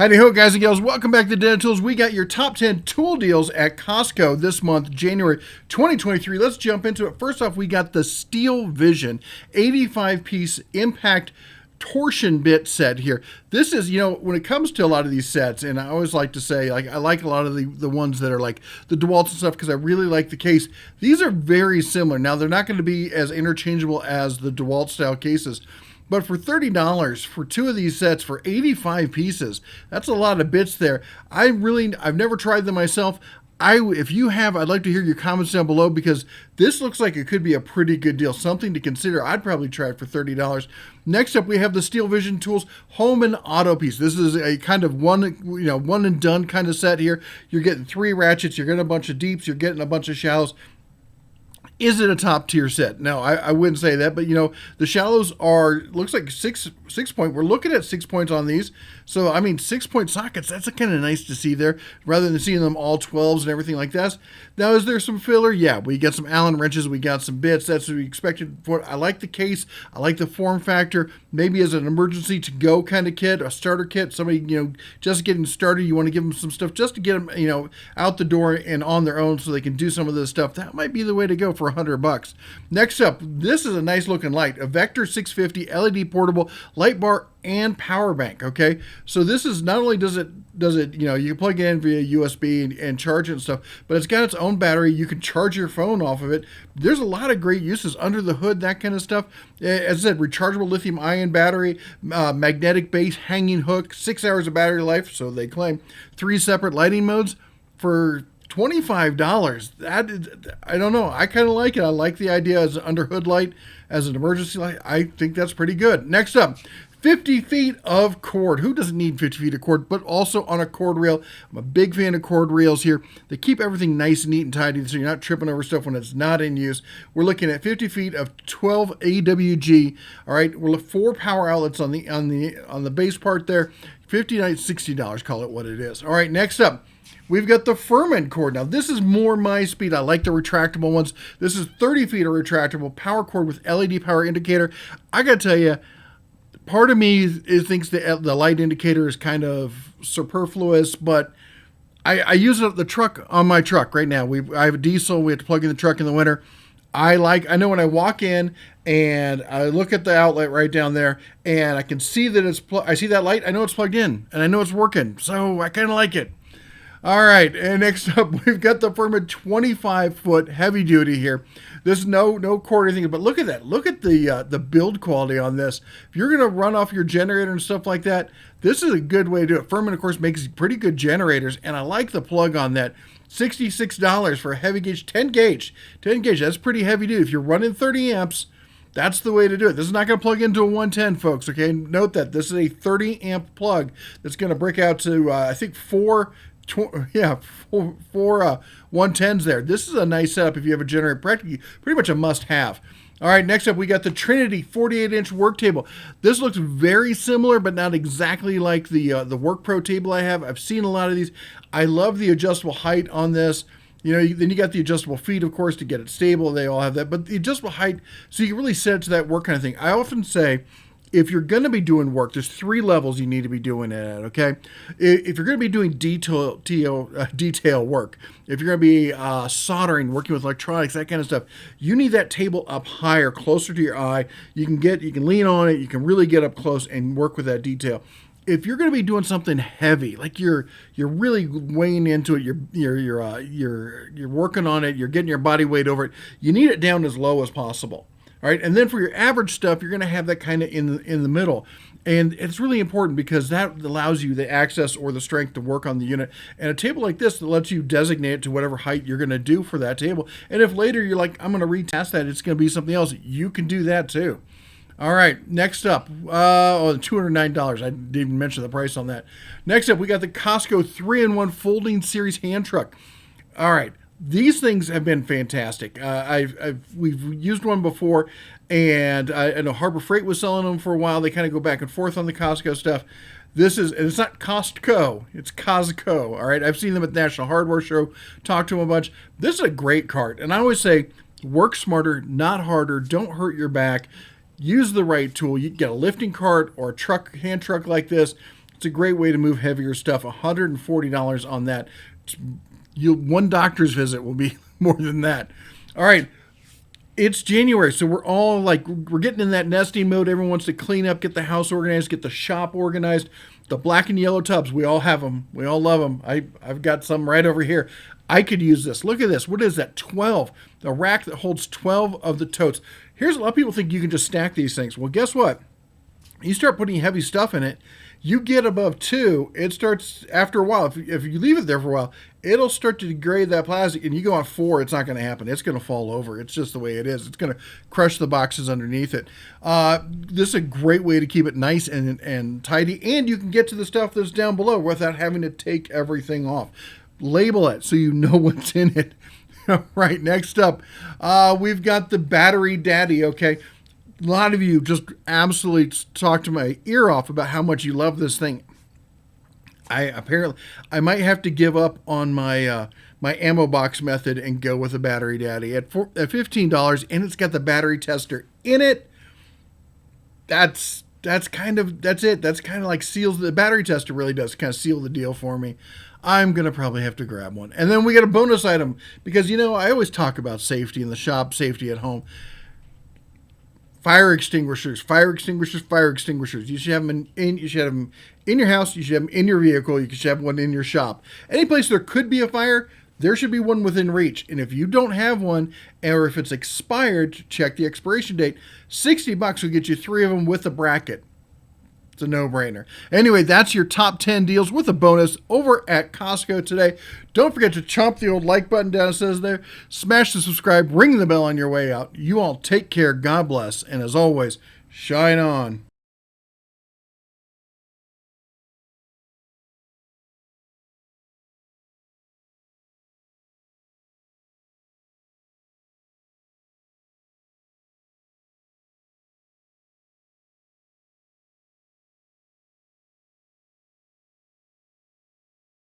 Howdy ho, guys and gals. Welcome back to Den Tools. We got your top 10 tool deals at Costco this month, January 2023. Let's jump into it. First off, we got the Steel Vision 85-piece impact torsion bit set here. This is, when it comes to a lot of these sets, and I always like to say, I like a lot of the ones that are like the DeWalt's and stuff because I really like the case. These are very similar. Now, they're not going to be as interchangeable as the DeWalt style cases, but for $30 for two of these sets for 85 pieces, that's a lot of bits there. I've never tried them myself. If you have, I'd like to hear your comments down below because this looks like it could be a pretty good deal, something to consider. I'd probably try it for $30. Next up, we have the Steel Vision Tools Home and Auto piece. This is a kind of one and done kind of set here. You're getting 3 ratchets, you're getting a bunch of deeps, you're getting a bunch of shallows. Is it a top tier set? No, I wouldn't say that, but the shallows looks like six point. We're looking at 6 points on these. So, 6 point sockets, that's kind of nice to see there rather than seeing them all 12s and everything like that. Now, is there some filler? Yeah, we got some Allen wrenches. We got some bits. That's what we expected for it. I like the case. I like the form factor. Maybe as an emergency to go kind of kit, a starter kit, somebody, just getting started, you want to give them some stuff just to get them, out the door and on their own so they can do some of this stuff. That might be the way to go for $100. Next up, this is a nice looking light, a Vector 650 LED portable light bar and power bank. Okay, so this is not only does it you can plug it in via USB and charge it and stuff, but it's got its own battery. You can charge your phone off of it. There's a lot of great uses under the hood, that kind of stuff. As I said, rechargeable lithium ion battery, magnetic base, hanging hook, 6 hours of battery life, so they claim. 3 separate lighting modes for $25. That is, I don't know. I kind of like it. I like the idea as an under hood light, as an emergency light. I think that's pretty good. Next up, 50 feet of cord. Who doesn't need 50 feet of cord, but also on a cord reel? I'm a big fan of cord reels here. They keep everything nice and neat and tidy so you're not tripping over stuff when it's not in use. We're looking at 50 feet of 12 AWG. All right, we're looking 4 power outlets on the base part there. $60, call it what it is. All right, next up, we've got the Ferret Cord. Now, this is more my speed. I like the retractable ones. This is 30 feet of retractable power cord with LED power indicator. I got to tell you, part of me thinks the light indicator is kind of superfluous, but I use it at the truck, on my truck right now. I have a diesel. We have to plug in the truck in the winter. I know when I walk in and I look at the outlet right down there and I can see that I see that light. I know it's plugged in and I know it's working. So I kind of like it. All right, and next up, we've got the Ferret 25-foot heavy duty here. There's no cord or anything, but look at that. Look at the build quality on this. If you're going to run off your generator and stuff like that, this is a good way to do it. Ferret, of course, makes pretty good generators, and I like the plug on that. $66 for a heavy gauge, 10 gauge. 10 gauge, that's pretty heavy duty. If you're running 30 amps, that's the way to do it. This is not going to plug into a 110, folks, okay? Note that. This is a 30 amp plug that's going to break out to, I think, four 110s there. This is a nice setup if you have a generator, pretty much a must-have. All right, next up, we got the Trinity 48-inch work table. This looks very similar, but not exactly like the Work Pro table I have. I've seen a lot of these. I love the adjustable height on this. Then you got the adjustable feet, of course, to get it stable. They all have that. But the adjustable height, so you can really set it to that work kind of thing. I often say, if you're going to be doing work, there's 3 levels you need to be doing it at, okay? If you're going to be doing detail work, if you're going to be soldering, working with electronics, that kind of stuff, you need that table up higher, closer to your eye. You can lean on it, you can really get up close and work with that detail. If you're going to be doing something heavy, like you're really weighing into it, you're working on it, you're getting your body weight over it, you need it down as low as possible. All right, and then for your average stuff, you're going to have that kind of in the middle. And it's really important because that allows you the access or the strength to work on the unit. And a table like this that lets you designate it to whatever height you're going to do for that table. And if later you're like, I'm going to retest that, it's going to be something else, you can do that too. All right, next up, $209. I didn't even mention the price on that. Next up, we got the Costco 3-in-1 folding series hand truck. All right. These things have been fantastic. We've used one before, and I know Harbor Freight was selling them for a while. They kind of go back and forth on the Costco stuff. And it's not Costco, it's Costco. All right, I've seen them at the National Hardware Show, talked to them a bunch. This is a great cart, and I always say, work smarter, not harder. Don't hurt your back. Use the right tool. You get a lifting cart or a hand truck like this. It's a great way to move heavier stuff. $140 on that. One doctor's visit will be more than that. All right. It's January, so we're all like, we're getting in that nesting mode. Everyone wants to clean up, get the house organized, get the shop organized. The black and yellow tubs, we all have them. We all love them. I've got some right over here. I could use this. Look at this. What is that? 12. A rack that holds 12 of the totes. Here's a lot of people think you can just stack these things. Well, guess what? You start putting heavy stuff in it, you get above 2, it starts, after a while, if you leave it there for a while, it'll start to degrade that plastic, and you go on 4, it's not going to happen. It's going to fall over. It's just the way it is. It's going to crush the boxes underneath it. This is a great way to keep it nice and tidy, and you can get to the stuff that's down below without having to take everything off. Label it so you know what's in it. All right, next up, we've got the Battery Daddy, okay? A lot of you just absolutely talked to my ear off about how much you love this thing. I might have to give up on my my ammo box method and go with a Battery Daddy at $15, and it's got the battery tester in it. That's kind of like seals. The battery tester really does kind of seal the deal for me. I'm going to probably have to grab one. And then we got a bonus item because, I always talk about safety in the shop, safety at home. Fire extinguishers, fire extinguishers, fire extinguishers. You should have them you should have them in your house. You should have them in your vehicle. You should have one in your shop. Any place there could be a fire, there should be one within reach. And if you don't have one, or if it's expired, check the expiration date. $60 will get you 3 of them with a bracket. It's a no-brainer. Anyway, that's your top 10 deals with a bonus over at Costco today. Don't forget to chomp the old like button down, it says there. Smash the subscribe, ring the bell on your way out. You all take care, God bless, and as always, shine on.